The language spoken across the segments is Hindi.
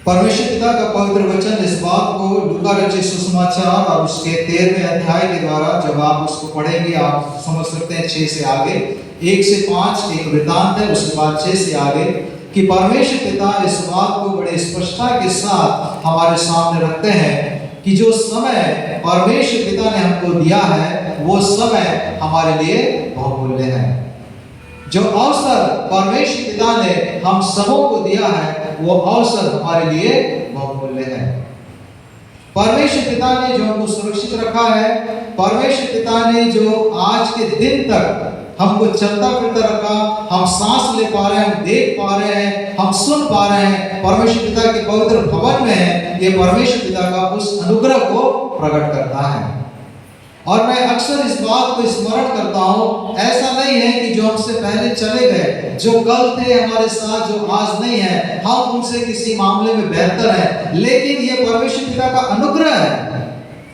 परमेश्वर पिता का पवित्र वचन इस बात को लूका रचित सुसमाचार और उसके 13वें अध्याय के द्वारा जब आप उसको पढ़ेंगे आप समझ सकते हैं 6 से आगे, 1 से 5 एक वृतांत है, उसके बाद 6 से आगे कि परमेश्वर पिता इस बात को बड़े स्पष्टता के साथ हमारे सामने रखते हैं कि जो समय परमेश्वर पिता ने हमको दिया है वो समय हमारे लिए बहुमूल्य है। जो अवसर परमेश्वर पिता ने हम सबों को दिया है वो अवसर हमारे लिए बहुमूल्य है। परमेश्वर पिता ने जो हमको सुरक्षित रखा है, परमेश्वर पिता ने जो आज के दिन तक हमको चलता फिरता रखा, हम सांस ले पा रहे हैं, हम देख पा रहे हैं, हम सुन पा रहे हैं, परमेश्वर पिता के पवित्र भवन में है, ये परमेश्वर पिता का उस अनुग्रह को प्रकट करता है। और मैं अक्सर इस बात को स्मरण करता हूँ, ऐसा नहीं है कि जो हमसे पहले चले गए, जो कल थे हमारे साथ, जो आज नहीं है, हम उनसे किसी मामले में बेहतर हैं, लेकिन ये परमेश्वर पिता का अनुग्रह है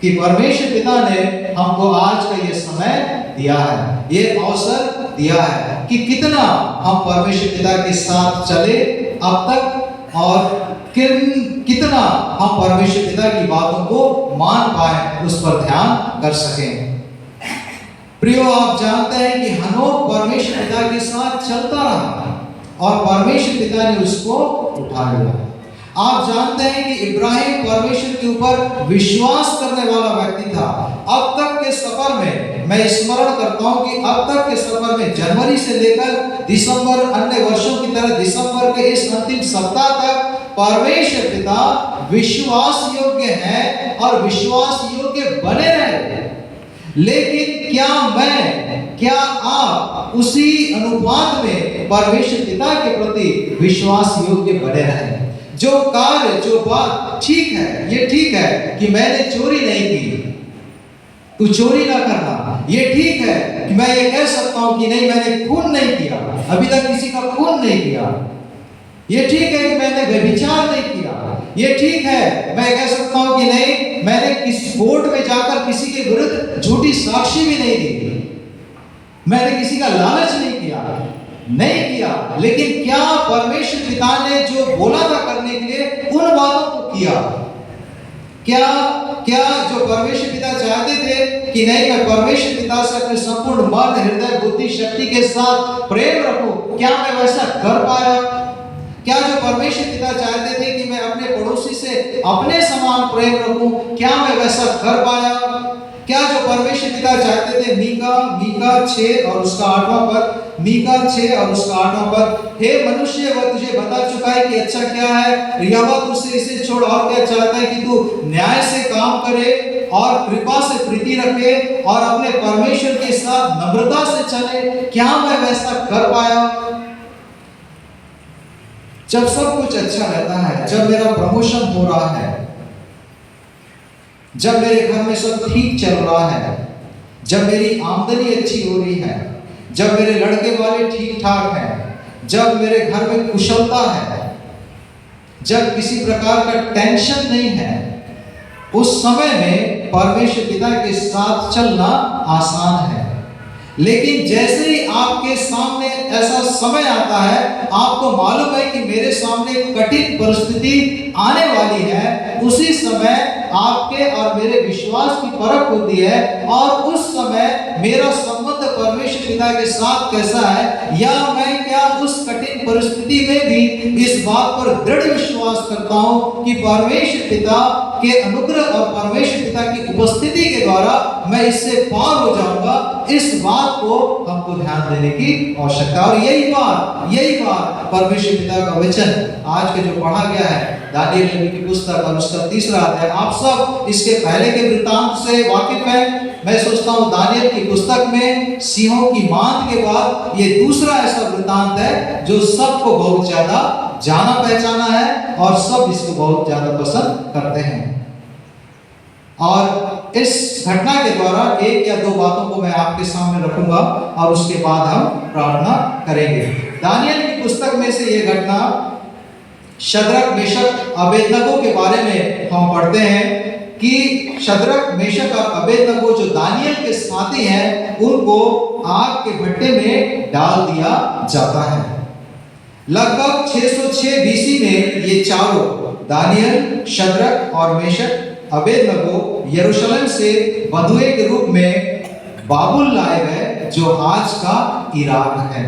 कि परमेश्वर पिता ने हमको आज का ये समय दिया है, ये अवसर दिया है कि कितना हम परमेश्वर पिता के साथ चले अब तक और कितना हम परमेश्वर पिता की बातों को मान पाए, उस पर ध्यान कर सकें। प्रियो, आप जानते हैं कि हनोक परमेश्वर पिता के साथ चलता रहा और परमेश्वर पिता ने उसको उठा लिया। आप जानते हैं कि इब्राहिम परमेश्वर के ऊपर विश्वास करने वाला व्यक्ति था। अब तक के सफर में मैं स्मरण करता हूं कि अब तक के सफर में जनवरी से लेकर दिसंबर, अन्य वर्षों की तरह दिसंबर के इस अंतिम सप्ताह तक परमेश्वर पिता विश्वास योग्य है और विश्वास योग्य बने रहे। लेकिन क्या आप उसी अनुपात में परमेश्वर पिता के प्रति विश्वास योग्य बने रहे? जो कार्य, जो बात ठीक है, ये ठीक है कि मैंने चोरी नहीं की, तू चोरी ना करना, ये ठीक है कि मैं ये कह सकता हूं कि नहीं मैंने खून नहीं किया, अभी तक किसी का खून नहीं किया, ये ठीक है कि मैंने व्यभिचार नहीं किया, ये ठीक है मैं कह सकता हूं कि नहीं मैंने किसी कोर्ट में जाकर किसी के विरुद्ध झूठी साक्षी भी नहीं दी, मैंने किसी का लालच नहीं किया। लेकिन क्या परमेश्वर पिता ने जो बोला था करने के लिए उन बातों को किया? क्या जो परमेश्वर पिता चाहते थे कि नहीं मैं परमेश्वर पिता से अपने संपूर्ण मन, हृदय, बुद्धि, शक्ति के साथ प्रेम रखूं, क्या मैं वैसा कर पाया? क्या जो परमेश्वर पिता चाहते थे कि मैं अपने पड़ोसी से अपने समान प्रेम रखूं, क्या मैं वैसा कर पाया? क्या जो परमेश्वर पिता चाहते थे, मीका 6 और उसका 8वां पद, मीका 6 और उसका 8वां पद, हे मनुष्य वह तुझे बता चुका है कि अच्छा क्या है, यहोवा तुझसे इसे छोड़ और क्या चाहता है कि तू न्याय से काम करे और कृपा से प्रीति रखे और अपने परमेश्वर के साथ नम्रता से चले। क्या मैं वैसा कर पाया? जब सब कुछ अच्छा रहता है, जब मेरा प्रमोशन हो रहा है, जब मेरे घर में सब ठीक चल रहा है, जब मेरी आमदनी अच्छी हो रही है, जब मेरे लड़के वाले ठीक ठाक हैं, जब मेरे घर में कुशलता है, जब किसी प्रकार का टेंशन नहीं है, उस समय में परमेश्वर पिता के साथ चलना आसान है। लेकिन जैसे ही आपके सामने ऐसा समय आता है, आपको मालूम है कि मेरे सामने कठिन परिस्थिति आने वाली है, उसी समय आपके और मेरे विश्वास की परख होती है और उस समय मेरा संबंध परमेश्वर पिता के साथ कैसा है, या मैं क्या उस कठिन परिस्थिति में भी इस बात पर दृढ़ विश्वास करता हूं कि परमेश्वर पिता के अनुग्रह और परमेश्वर पिता की उपस्थिति के द्वारा मैं इससे पार हो जाऊंगा। इस बात को हमको ध्यान देने की आवश्यकता। और यही बात परमेश्वर पिता का वचन आज के जो पढ़ा गया है दानियेल नबी की पुस्तक और उसका 3रा अध्याय, आप सब इसके पहले के वृत्तांत से वाकिफ हैं। मैं सोचता हूँ दानियेल की पुस्तक में सिंहों की मांद के बाद ये दूसरा ऐसा वृत्तांत है जो सबको बहुत ज्यादा जाना पहचाना है और सब इसको बहुत ज्यादा पसंद करते हैं। और इस घटना के द्वारा 1 या 2 बातों को मैं आपके सामने रखूंगा और उसके बाद हम प्रार्थना करेंगे। दानियेल की पुस्तक में से ये घटना शद्रक, मेशक, अबेदनगो के बारे में हम पढ़ते हैं कि शद्रक, मेशक और अबेदनगो जो दानियेल के साथी हैं, उनको आग के भट्टे में डाल दिया जाता है। लगभग 606 BC में ये चारों दानियल, शद्रक और मेशक अबेदनगो यरूशलेम से बंधुए के रूप में बाबुल लाए गए, जो आज का इराक है।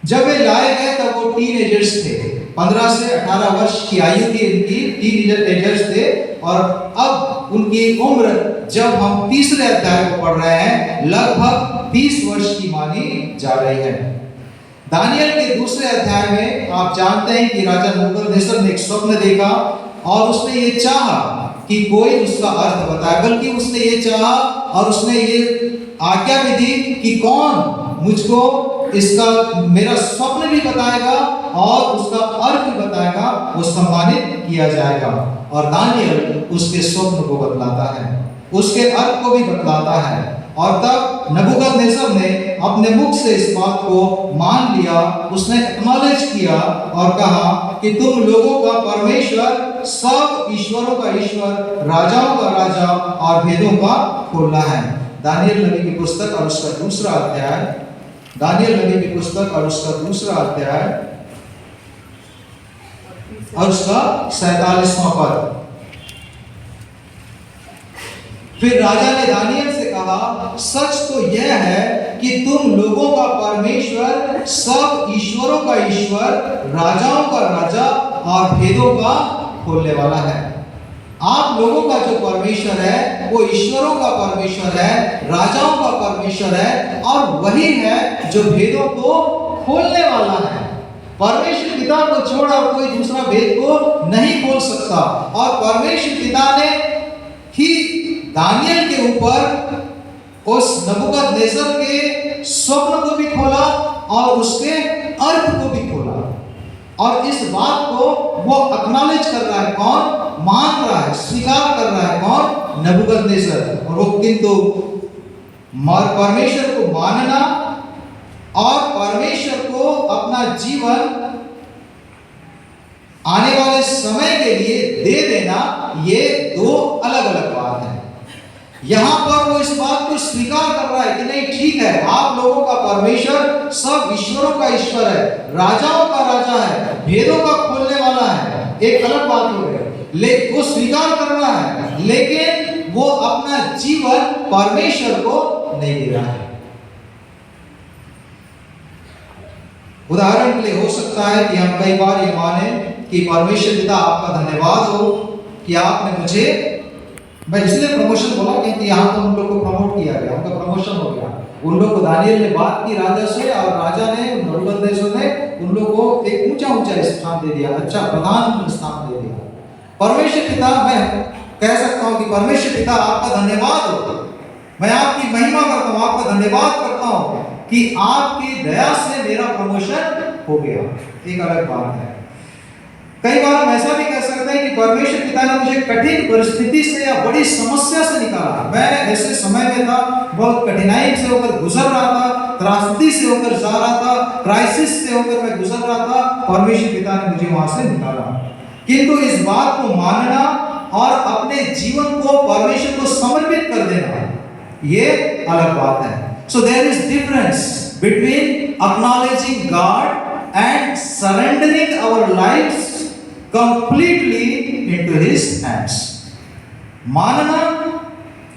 जब वे लाए गए तब वो टीनेजर्स थे, 15 से 18 वर्ष की आयु थी इनकी, टीनेजर्स थे। और अब उनकी उम्र, जब हम तीसरे अध्याय को पढ़ रहे हैं, लगभग 30 वर्ष की मानी जा रही है। दानियल के दूसरे अध्याय में आप जानते हैं कि राजा नबूकदनेस्सर ने एक स्वप्न देखा और उसने ये चाहा कि कोई उसका अर्थ बताए, बल्कि उसने ये चाहा और उसने ये आज्ञा भी दी कि कौन मुझको इसका मेरा स्वप्न भी बताएगा और उसका अर्थ भी बताएगा, वो सम्मानित किया जाएगा। और दानियल उसके स्वप्न को बतलाता है, उसके अर्थ को भी बतलाता है। और तब नबूकदनेस्सर ने अपने मुख से इस बात को मान लिया, उसने एक्नॉलेज किया और कहा कि तुम लोगों का परमेश्वर सब ईश्वरों का ईश्वर, राजाओं का राजा और भेदों का खोलना है। दानियल नबी की पुस्तक और उसका दूसरा अध्याय, दानियल नबी की पुस्तक और उसका दूसरा अध्याय और उसका 47वां पद। फिर राजा ने दानियल से कहा, सच तो यह है कि तुम लोगों का परमेश्वर सब ईश्वरों का ईश्वर, राजाओं का राजा और भेदों का खोलने वाला है। आप लोगों का जो परमेश्वर है वो ईश्वरों का परमेश्वर है, राजाओं का परमेश्वर है, और वही है जो भेदों को खोलने वाला है। परमेश्वर पिता को छोड़ और कोई दूसरा भेद को नहीं खोल सकता। और परमेश्वर पिता ने ही दानियल के ऊपर उस नबूकदनेस्सर के स्वप्न को भी खोला और उसके अर्थ को भी खोला। और इस बात को वो एक्नॉलेज कर रहा है, कौन? मान रहा है, स्वीकार कर रहा है, कौन? नबूकदनेस्सर। और वो किंतु परमेश्वर को मानना और परमेश्वर को अपना जीवन आने वाले समय के लिए दे देना, ये दो अलग अलग बात है। यहां पर वो इस बात को स्वीकार कर रहा है कि नहीं, ठीक है, आप लोगों का परमेश्वर सब ईश्वरों का ईश्वर है, राजाओं का राजा है, भेदों का खोलने वाला है, एक अलग बात हो गई। लेकिन वो स्वीकार कर रहा है, लेकिन वो अपना जीवन परमेश्वर को नहीं दे रहा है। उदाहरण के लिए हो सकता है कि हम कई बार ये माने कि परमेश्वर पिता आपका धन्यवाद हो कि आपने मुझे, मैं इसलिए प्रमोशन बोला क्योंकि यहाँ तो उन लोग को प्रमोट किया गया, उनका प्रमोशन हो गया। उन लोग को दानियल ने बात की राजा से, और राजा ने, नबूकदनेस्सर ने उन लोग को एक ऊंचा स्थान दे दिया, अच्छा प्रधान स्थान दे दिया। परमेश्वर पिता, मैं कह सकता हूँ कि परमेश्वर पिता आपका धन्यवाद हो, मैं आपकी महिमा करता हूँ, आपका धन्यवाद करता हूँ कि आपकी दया से मेरा प्रमोशन हो गया। एक अलग बात है। कई बार हम ऐसा भी कह सकते हैं कि परमेश्वर पिता ने मुझे कठिन परिस्थिति से या बड़ी समस्या से निकाला। मैं ऐसे समय में था, बहुत कठिनाई से होकर गुजर रहा था, त्रासदी से होकर जा रहा था, क्राइसिस से होकर मैं गुजर रहा था, परमेश्वर पिता ने मुझे वहां से निकाला। किंतु इस बात को मानना और अपने जीवन को परमेश्वर को समर्पित कर देना, ये अलग बात है। So there is difference between acknowledging God and surrendering our lives completely into His hands. मानना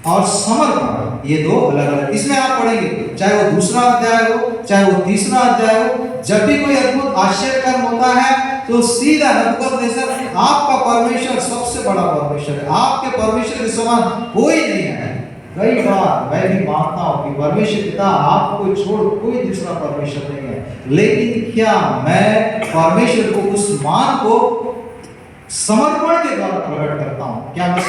और समर्पण, ये दो अलग अलग। इसमें आप पढ़ेंगे, चाहे वो दूसरा अध्याय हो, चाहे वो तीसरा अध्याय हो, जब भी कोई अद्भुत आश्चर्यकर्म होता है तो सीधा नबूकदनेस्सर, आपका परमेश्वर सबसे बड़ा परमेश्वर है, आपके परमेश्वर के समान कोई नहीं है। कई बार मैं भी मानता हूँ कि परमेश्वर पिता आपको छोड़ कोई दूसरा परमेश्वर नहीं है, लेकिन क्या मैं परमेश्वर को उस मान को समर्पण के द्वारा प्रकट करता हूँ? क्या मैं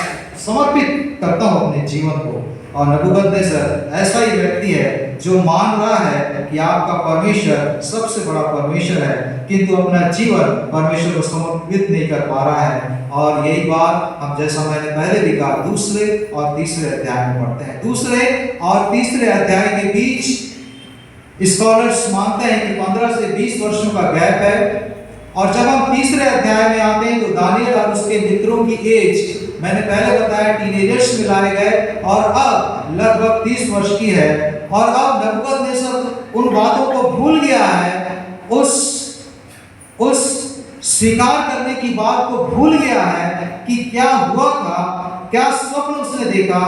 समर्पित करता हूँ अपने जीवन को? और नबूकदनेस्सर ऐसा ही व्यक्ति है जो मान रहा है कि आपका परमेश्वर सबसे बड़ा परमेश्वर है, किंतु अपना जीवन परमेश्वर को समर्पित नहीं कर पा रहा है। और यही बात हम, जैसा मैंने पहले भी कहा, दूसरे और तीसरे अध्याय में पढ़ते हैं। दूसरे और तीसरे अध्याय के बीच स्कॉलर्स मानते हैं कि 15 से 20 वर्षों का गैप है। और जब हम तीसरे अध्याय में आते हैं तो दानियल और उसके मित्रों की एज, मैंने पहले बताया, टीनेजर्स में लाए गए और अब लगभग 30 वर्ष की है। और अब नबूकदनेस्सर उन बातों को भूल गया है, उस स्वीकार करने की बात को भूल गया है कि क्या हुआ था, क्या स्वप्न उसने देखा,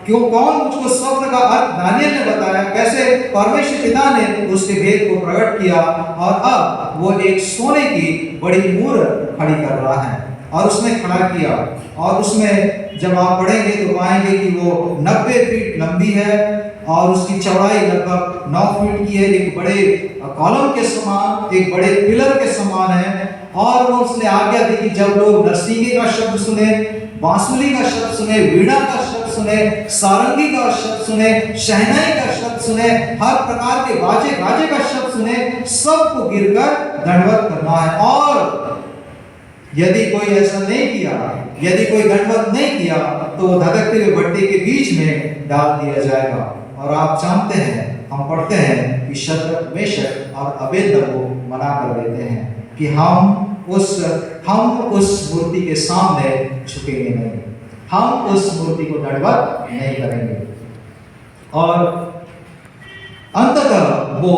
क्यों, कौन मुझको स्वप्न का अर्थ दानियल ने बताया, कैसे परमेश्वर पिता ने उसके भेद को प्रकट किया, और अब वो एक सोने की बड़ी मूर्त खड़ी कर रहा है और उसने खड़ा किया। और उसमें जब आप पढ़ेंगे तो पाएंगे कि वो 90 फीट लंबी है और उसकी चौड़ाई लगभग 9 फीट की है, एक बड़े कॉलम के समान, एक बड़े पिलर के समान है। और वो उसने आज्ञा दी कि जब लोग नरसिंगे का शब्द सुने, बांसुरी का शब्द सुने, वीणा का शब्द सुने, सारंगी का शब्द सुने, शहनाई का शब्द सुने, हर प्रकार के बाजे गाजे का शब्द सुने, सबको गिरकर दंडवत करना है। और यदि कोई ऐसा नहीं किया, यदि कोई दंडवत नहीं किया, तो वो धधकते हुए भट्टे के बीच में डाल दिया जाएगा। और आप जानते हैं, हम पढ़ते हैं कि शद्रक, मेशक और अबेदनगो मना कर देते हैं कि हम उस मूर्ति के सामने झुकेंगे नहीं, हम उस मूर्ति को दंडवत नहीं करेंगे। और अंततः वो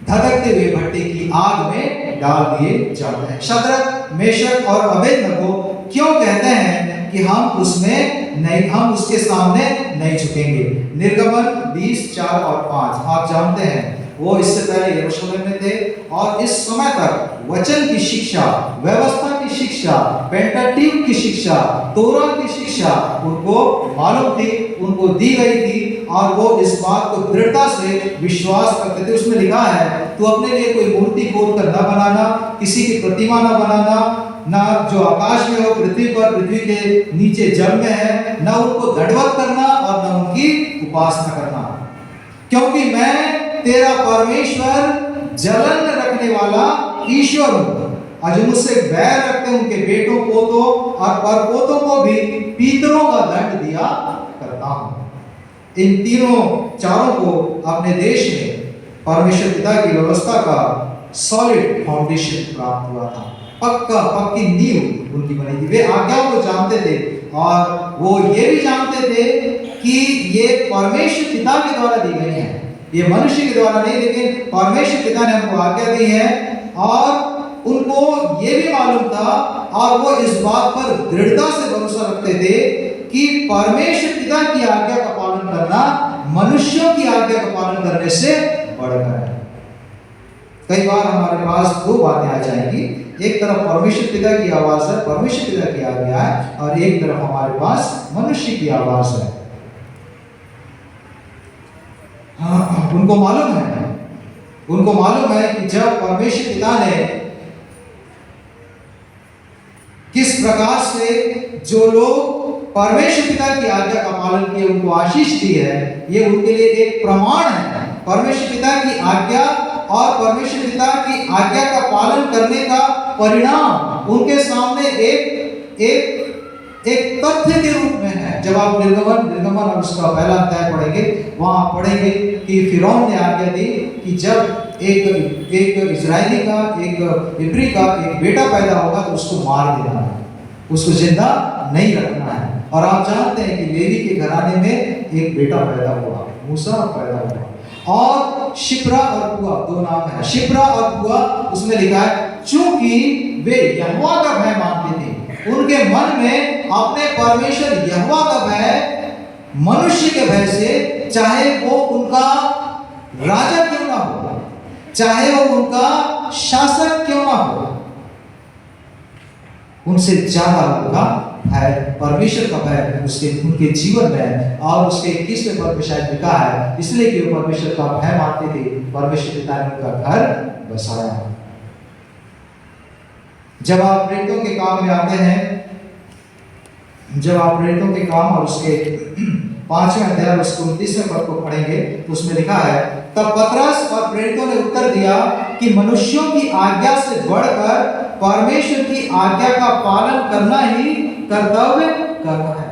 धधकते हुए भट्टे की आग में डाल दिए जाते हैं। शद्रक, मेशक और अबेदनगो क्यों कहते हैं कि हम उसमें नहीं, हम उसके सामने नहीं झुकेंगे? निर्गमन 20:4 और 5 आप जानते हैं, वो इससे पहले यरूशलेम में थे और इस समय तक वचन की शिक्षा, व्यवस्था की शिक्षा, पेंटाट्यूक की शिक्षा, तोरा की शिक्षा उनको मालूम थी, उनको दी गई थी और वो इस बात को दृढ़ता से विश्वास करते थे। उसमें लिखा है, तू अपने लिए कोई मूर्ति खोद कर न बनाना, किसी की प्रतिमा न बनाना, ना जो आकाश में हो, पृथ्वी पर, पृथ्वी के नीचे जल में है, न उनको दंडवत करना और न उनकी उपासना करना, क्योंकि मैं तेरा परमेश्वर जलन रखने वाला ईश्वर हूं। और जो मुझसे बैर रखते हैं उनके बेटों, पोतों और परपोतों को भी पीतरों का दंड दिया करता हूं। इन चारों को अपने देश में परमेश्वर पिता की व्यवस्था का सॉलिड फाउंडेशन प्राप्त हुआ था, पक्की नींव उनकी बनी थी। वे आज्ञाओं को जानते थे और वो ये भी जानते थे कि ये परमेश्वर पिता के द्वारा दी गई है, ये मनुष्य के द्वारा नहीं, लेकिन परमेश्वर पिता ने हमको आज्ञा दी है। और उनको ये भी मालूम था और वो इस बात पर दृढ़ता से भरोसा रखते थे कि परमेश्वर पिता की आज्ञा का पालन करना मनुष्यों की आज्ञा का पालन करने से बढ़कर है। कई बार हमारे पास दो बातें आ जाएंगी, एक तरफ परमेश्वर पिता की आवाज है, परमेश्वर पिता की आज्ञा है, और एक तरफ हमारे पास मनुष्य की आवाज है। हाँ, उनको मालूम है कि जब परमेश्वर पिता ने किस प्रकार से जो लोग परमेश्वर पिता की आज्ञा का पालन किए उनको आशीष दी है, ये उनके लिए एक प्रमाण है। परमेश्वर पिता की आज्ञा और परमेश्वर पिता की आज्ञा का पालन करने का परिणाम उनके सामने एक तथ्य के रूप में है। जब आप निर्गमन और उसका पहला अध्याय पढ़ेंगे, वहां पढ़ेंगे कि फिरौन ने आज्ञा दी कि जब एक इजरायली का, एक इब्री का एक बेटा पैदा होगा तो उसको मार देना है, उसको जिंदा नहीं रखना है। और आप जानते हैं कि लेवी के घराने में एक बेटा पैदा हुआ, मूसा पैदा हुआ, और शिप्रा और पुआ दो नाम है, शिप्रा और पुआ। उसमें लिखा है चूंकि वे यहोवा का भय मानते थे, उनके मन में अपने परमेश्वर यहोवा का भय मनुष्य के भय से, चाहे वो उनका राजा क्यों ना हो, चाहे वो उनका शासक क्यों ना हो, उनसे ज्यादा उनका भय, परमेश्वर का भय उनके जीवन में है। और उसके 21वें पद में शायद लिखा है, इसलिए कि वो परमेश्वर का भय मानते थे, परमेश्वर पिता ने उनका घर बसाया। जब आप प्रेरितों के काम में आते हैं, जब आप प्रेरितों के काम और उसके 5वें अध्याय उसके 29वें पद को पढ़ेंगे तो उसमें लिखा है, तब पतरस और प्रेरितों ने उत्तर दिया कि मनुष्यों की आज्ञा से बढ़कर परमेश्वर की आज्ञा का पालन करना ही कर्तव्य कर्म है।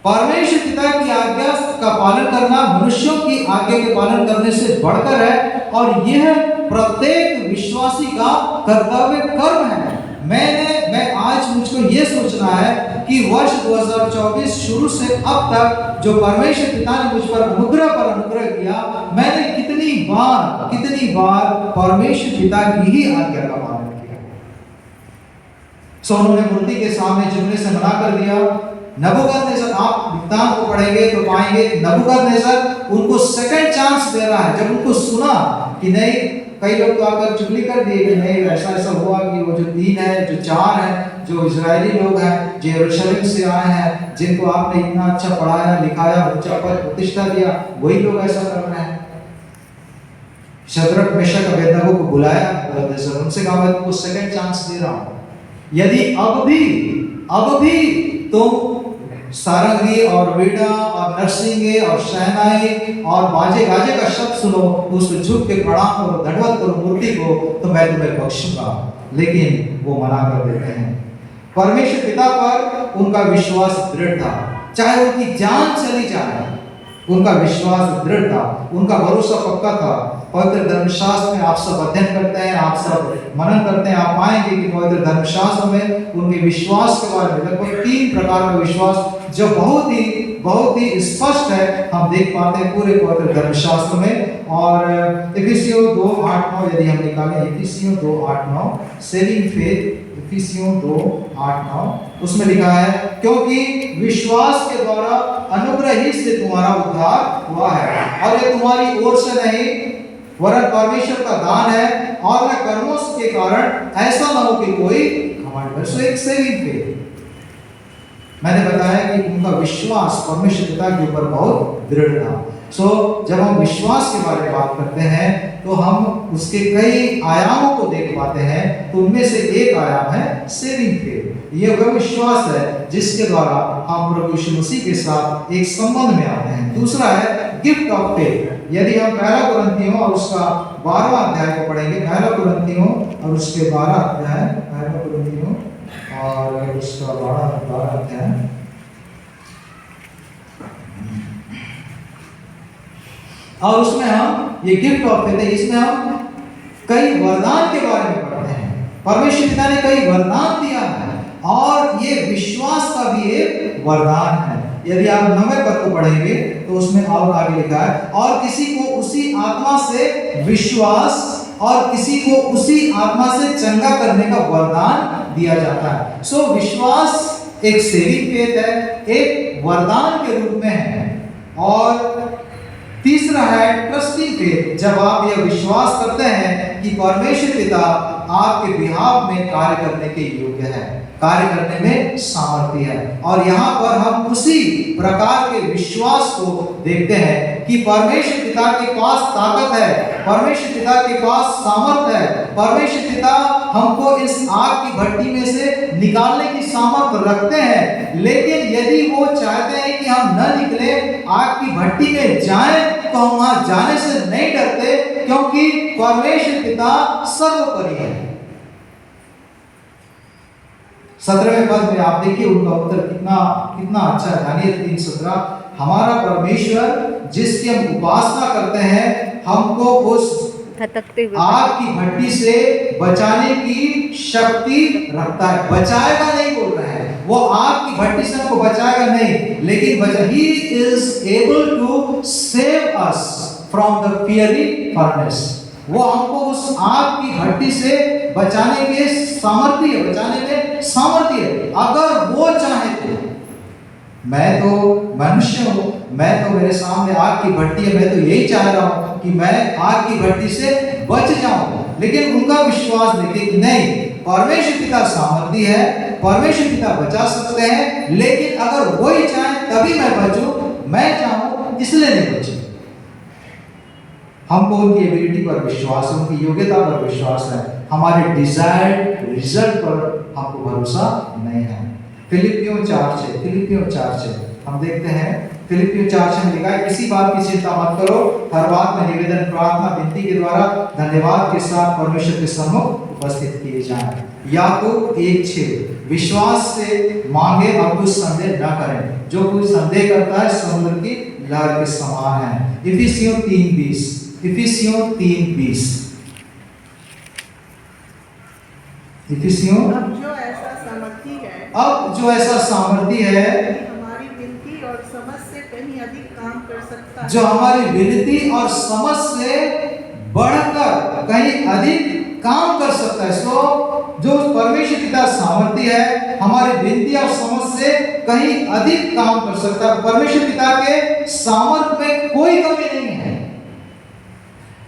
परमेश्वर पिता की आज्ञा का पालन करना मनुष्यों की आज्ञा के पालन करने से बढ़कर है, और यह प्रत्येक विश्वासी का कर्तव्य कर्म है। मैं आज मुझको ये सोचना है कि वर्ष 2024 शुरू से अब तक जो परमेश्वर पिता ने मुझ पर अनुग्रह किया, मैंने कितनी बार परमेश्वर पिता की ही आज्ञा का पालन किया। सो उन्होंने मूर्ति के सामने झुकने से मना कर दिया। नबूकदनेस्सर, आप वृत्तांत को पढ़ेंगे तो पाएंगे नबूकदनेस्सर उनको सेकंड चांस दे रहा है। जब उनको सुना कि नहीं, कई लोग तो आकर चुगली कर दिए कि नहीं ऐसा ऐसा हुआ कि वो जो 3 है, जो 4 है, जो इजरायली लोग हैं, जो यरूशलेम से आए हैं, जिनको आपने इतना अच्छा पढ़ाया लिखाया, ऊंचा पद प्रतिष्ठा दिया, वही लोग ऐसा कर रहे हैं। शद्रक मेशक अबेदनगो को बुलाया नबूकदनेस्सर, उनसे कहा मैं तुमको सेकंड चांस दे रहा हूं, यदि अब भी तुम सारंगी और वीणा और नरसिंगे और शहनाई और बाजे गाजे का शब्द सुनो, उसको झुक के प्रणाम करो, दंडवत करो मूर्ति को, तो मैं तुम्हें बख्शूंगा। लेकिन वो मना कर देते हैं। परमेश्वर पिता पर उनका विश्वास दृढ़ था, चाहे उनकी जान चली जाए, उनका विश्वास दृढ़ था, उनका भरोसा पक्का था। पवित्र धर्मशास्त्र में आप सब अध्ययन करते हैं, आप सब मनन करते हैं, आप पाएंगे कि पवित्र धर्मशास्त्र में उनके विश्वास के बारे में लगभग 3 प्रकार का विश्वास जो बहुत ही स्पष्ट है, हम देख पाते हैं पूरे पवित्र धर्मशास्त्र में। और इफिसियों 2:8-9 यदि हम निकालें, इफिसियों 2:8-9 सेविंग फेथ, इफिसियों 2:8-9 उसमें लिखा है, क्योंकि विश्वास के द्वारा अनुग्रह ही से तुम्हारा उद्धार हुआ है, और ये तुम्हारी ओर से नहीं वरन परमेश्वर का दान है, और न कर्मों के कारण, ऐसा न हो कि कोई घमंड करे। सो एक सेविंग फेथ, मैंने बताया कि उनका विश्वास परमेश्वर पिता के ऊपर बहुत दृढ़ था। सो जब हम विश्वास के बारे में बात करते हैं तो हम उसके कई आयामों को देख पाते हैं। तो उनमें से एक आयाम है सेविंग फेथ। ये वह विश्वास है जिसके द्वारा हम प्रभु यीशु मसीह के साथ एक संबंध में आते हैं। दूसरा है गिफ्ट ऑफ फेथ। यदि हम पहला कुरिन्थियों और उसका 12वां अध्याय को पढ़ेंगे, पहला कुरिन्थियों और उसके 12 अध्याय, पहला कुरिन्थियों और उसका 12 अध्याय, और उसमें हम ये गिफ्ट ऑफ फेथ है, इसमें हम कई वरदान के बारे में पढ़ते हैं। परमेश्वर पिता ने कई वरदान दिया है, और ये विश्वास का भी एक वरदान है। यदि आप 9वें पद को पढ़ेंगे तो उसमें और आगे लिखा है, और किसी को उसी आत्मा से विश्वास और किसी को उसी आत्मा से चंगा करने का वरदान दिया जाता है। सो विश्वास एक सेविंग फेथ है, एक वरदान के रूप में है। और तीसरा है ट्रस्टिंग फेथ। जब आप यह विश्वास करते हैं कि परमेश्वर पिता आपके बिहाफ में कार्य करने के योग्य है, कार्य करने में सामर्थ्य है। और यहाँ पर हम उसी प्रकार के विश्वास को देखते हैं कि परमेश्वर पिता के पास ताकत है, परमेश्वर पिता के पास सामर्थ्य है, परमेश्वर पिता हमको इस आग की भट्टी में से निकालने की सामर्थ्य रखते हैं। लेकिन यदि वो चाहते हैं कि हम न निकले, आग की भट्टी में जाएं, तो हम वहां जाने से नहीं डरते, क्योंकि परमेश्वर पिता सर्वोपरि है। 17वें पद में आप देखिए उनका उत्तर कितना अच्छा है। दानियेल 3:17, हमारा परमेश्वर जिसकी हम उपासना करते हैं हमको उस आग की भट्टी से बचाने की शक्ति रखता है। बचाएगा नहीं बोल रहा है, वो आग की भट्टी से हमको बचाएगा नहीं, लेकिन he is able to save us from the fiery furnace। वो हमको उस आग की भट्टी से बचाने के सामर्थ्य है, बचाने में सामर्थ्य है, अगर वो चाहे तो। मैं तो मनुष्य हूँ, मैं तो मेरे सामने आग की भट्टी है, मैं तो यही चाह रहा हूँ कि मैं आग की भट्टी से बच जाऊं। लेकिन उनका विश्वास देखिए कि नहीं, परमेश्वर पिता सामर्थ्य है, परमेश्वर पिता बचा सकते हैं, लेकिन अगर वो ही चाहे तभी मैं बचूं, मैं चाहूं इसलिए नहीं बचूं। हमको उनकी एबिलिटी पर विश्वास है, उनकी योग्यता पर विश्वास है, हमारे डिजायर्ड रिजल्ट पर हमको भरोसा नहीं है। फिलिपियों 4:6 हम देखते हैं। फिलिपियों 4:6 में लिखा है, किसी बात की चिंता मत करो, हर बात में निवेदन प्रार्थना विनती के द्वारा धन्यवाद के साथ परमेश्वर के सम्मुख उपस्थित किए जाएं। याकूब 1:6 विश्वास से मांगे और कुछ संदेह न करें, जो कोई संदेह करता है समुद्र की लहर के समान है। इफिसियों 3:20 अब जो ऐसा सामर्थी है हमारी विनती और समझ से कहीं अधिक काम कर सकता है, जो हमारी विनती और समझ से बढ़कर कहीं अधिक काम कर सकता है। सो जो परमेश्वर पिता सामर्थी है, कहीं अधिक काम कर सकता है। परमेश्वर पिता के सामर्थ्य में कोई कमी नहीं है।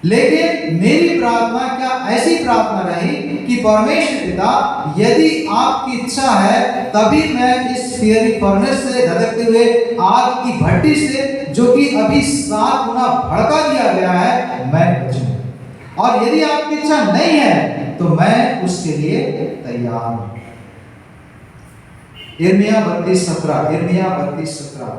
लेकिन मेरी प्रार्थना क्या ऐसी प्रार्थना रही कि परमेश्वर पिता, यदि आपकी इच्छा है तभी मैं इस फियरी फर्नेस से, धधकते हुए आग की भट्टी से, जो कि अभी 7 गुना भड़का दिया गया है, मैं बचूं। और यदि आपकी इच्छा नहीं है तो मैं उसके लिए तैयार हूं। यिर्मयाह 32:17, यिर्मयाह 32:17।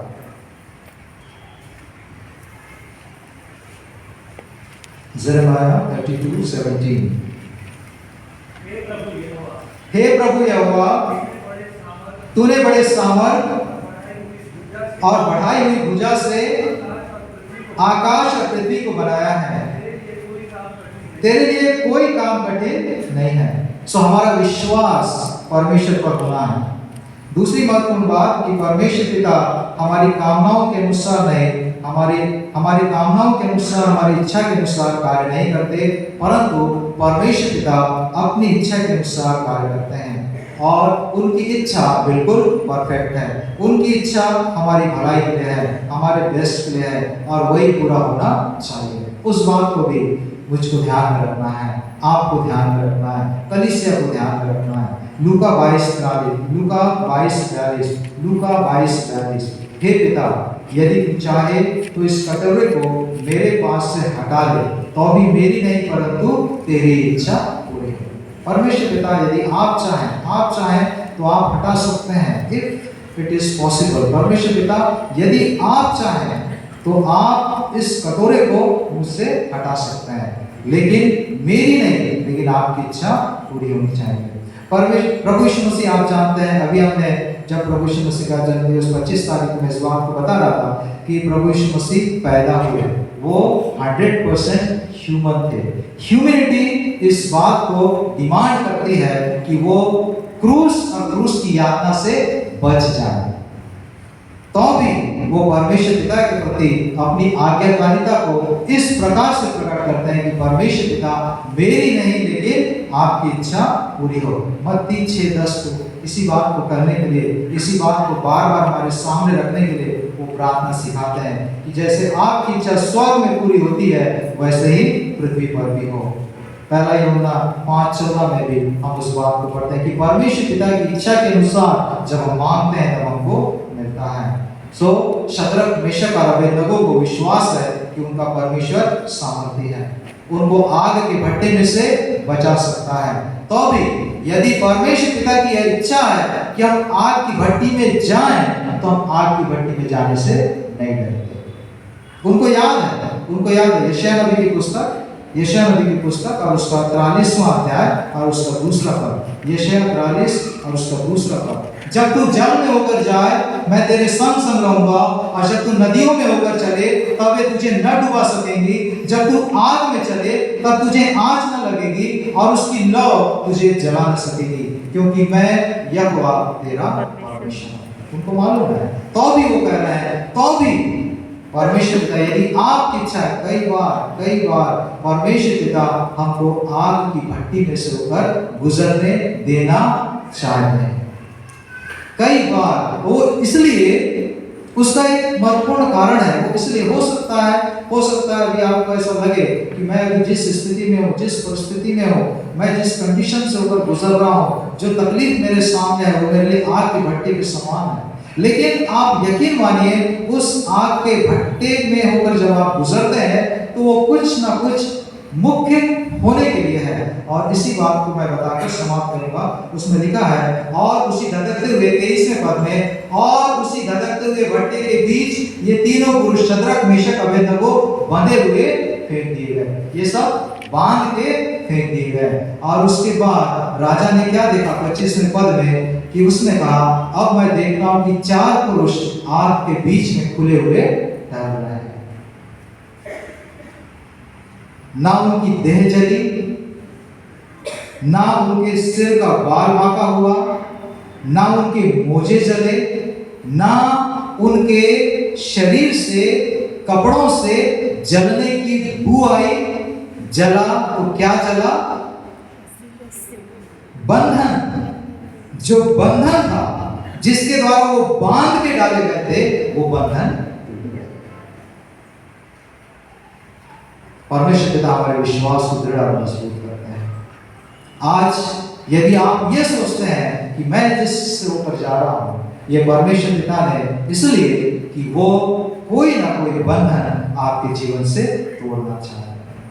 Jeremiah 32:17। हे प्रभु यहोवा, तूने बड़े सामर्थ और बढ़ाई हुई भुजा से आकाश और पृथ्वी को बनाया है, तेरे लिए कोई काम कठिन नहीं है। सो हमारा विश्वास परमेश्वर पर होना है। दूसरी महत्वपूर्ण बात कि परमेश्वर पिता हमारी कामनाओं के अनुसार नहीं, हमारी कामनाओं के अनुसार, हमारी इच्छा के अनुसार कार्य नहीं करते, परंतु परमेश्वर पिता अपनी इच्छा के अनुसार कार्य करते हैं और उनकी इच्छा बिल्कुल परफेक्ट है। उनकी इच्छा हमारी भलाई के लिए है, हमारे बेस्ट के लिए है और वही पूरा होना चाहिए। उस बात को भी मुझको ध्यान में रखना है, आपको ध्यान में रखना है, कलीसिया को ध्यान में रखना है। लूका 22:42। हे पिता, यदि तू चाहे तो इस कटोरे को मेरे पास से हटा ले, तो भी मेरी नहीं परंतु तेरी इच्छा पूरी हो। परमेश्वर पिता, यदि आप चाहें तो आप हटा सकते हैं, इफ इट इज पॉसिबल। परमेश्वर पिता, यदि आप चाहें तो आप इस कटोरे को मुझसे हटा सकते हैं, लेकिन मेरी नहीं, लेकिन आपकी इच्छा पूरी होनी चाहिए। प्रभु यीशु मसीह, आप जानते हैं, अभी हमने जब प्रभु यीशु मसीह का जन्मदिवस 25 तारीख को मैं इस बात को बता रहा था कि प्रभु यीशु मसीह पैदा हुए, वो 100% ह्यूमन थे। ह्यूमैनिटी इस बात को डिमांड करती है कि वो क्रूस की यातना से बच जाए, तो भी वो परमेश्वर पिता के प्रति अपनी आज्ञाकारिता को इस प्रकार से प्रकट करते हैं कि परमेश्वर पिता, मेरी नहीं लेकिन आपकी इच्छा पूरी हो। मत्ती 6:10 को इसी बात को करने के लिए, इसी बात को बार बार हमारे सामने रखने के लिए वो प्रार्थना सिखाते हैं कि जैसे आपकी इच्छा स्वर्ग में पूरी होती है, वैसे ही पृथ्वी पर भी हो। पहला यूहन्ना 5:14 में भी हम उस बात को पढ़ते हैं कि परमेश्वर पिता की इच्छा के अनुसार जब हम मांगते हैं तब हमको मिलता है। सो शद्रक, मेशक और अबेदनगो को विश्वास है कि उनका परमेश्वर सामर्थी है, उनको आग के भट्टे में से बचा सकता है। तो भी यदि परमेश्वर पिता की यह इच्छा है कि हम आग की भट्टी में जाएं, तो हम आग की भट्टी में जाने से नहीं डरते। उनको याद है यशायाह नबी की पुस्तक और उसका 43वां अध्याय और उसका दूसरा पद। यशायाह 43 और उसका दूसरा पद, जब तू जल में होकर जाए मैं तेरे संग संग रहूंगा, और जब तू नदियों में होकर चले तब वे तुझे न डुबा सकेंगी, जब तू आग में चले तब तुझे आँच न लगेगी और उसकी लौ तुझे जला न सकेगी, क्योंकि मैं यहोवा तेरा परमेश्वर हूं। उनको मालूम है, तो भी वो कह रहे हैं, तो भी परमेश्वर पिता, यदि आपकी इच्छा है, कई बार परमेश्वर पिता हमको आग की भट्टी में से होकर गुजरने देना चाहते हैं। कई बार वो इसलिए, उसका एक महत्वपूर्ण कारण है, वो इसलिए हो सकता है अभी आपको ऐसा लगे कि मैं अभी जिस स्थिति में हूँ, जिस परिस्थिति में हूँ, मैं जिस कंडीशन से होकर गुजर रहा हूँ, जो तकलीफ मेरे सामने है वो मेरे लिए आग की भट्टी के समान है। लेकिन आप यकीन मानिए, उस आग के भट्टे में होकर जब आप गुजरते हैं तो वो कुछ ना कुछ मुख्य होने के लिए है। और इसी बात को मैं बताकर समाप्त करूंगा। उसमें लिखा है, और उसी धधकते हुए 23वें पद में, और उसी धधकते हुए भट्टे के बीच ये तीनों पुरुष शद्रक, मेशक, अबेदनगो बंधे हुए फेंक दिए गए। ये सब बांध के फेंक दिए गए। और उसके बाद राजा ने क्या देखा 25वें पद में, कि उसने कहा, अब मैं देखता हूं कि 4 पुरुष आग के बीच में खुले हुए टहल रहे हैं। ना उनकी देह जली, ना उनके सिर का बाल बांका हुआ, ना उनके मोजे जले, ना उनके शरीर से, कपड़ों से जलने की बू आई। जला तो क्या जला? बंधन, जो बंधन था, जिसके द्वारा वो बांध के डाले गए थे, वो बंधन टूट गया। परमेश्वर पिता हमारे विश्वास को दृढ़ और मजबूत करते हैं। आज यदि आप ये सोचते हैं कि मैं जिस ऊपर जा रहा हूं, ये परमेश्वर पिता ने इसलिए कि वो कोई ना कोई बंधन आपके जीवन से तोड़ना चाहते हैं।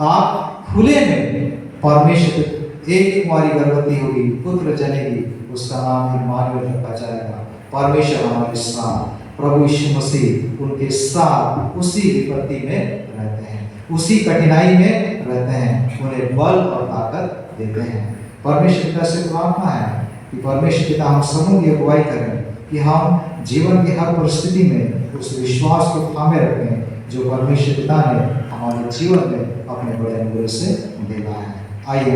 आप खुले में परमेश्वर, एक कुमारी गर्भवती होगी, पुत्र जनेगी, उसका नाम इम्मानुएल रखा जाएगा। परमेश्वर हमारे साथ, प्रभु यीशु मसीह उनके साथ उसी विपत्ति में रहते हैं, उसी कठिनाई में रहते हैं, उन्हें बल और ताकत देते हैं। परमेश्वर पिता से प्रार्थना है कि परमेश्वर पिता हम सबों की अगुवाई करें कि हम जीवन की हर परिस्थिति में उस विश्वास को थामे रखें जो परमेश्वर पिता ने हमारे जीवन में अपने बड़े अनुग्रह से दिया है। आइए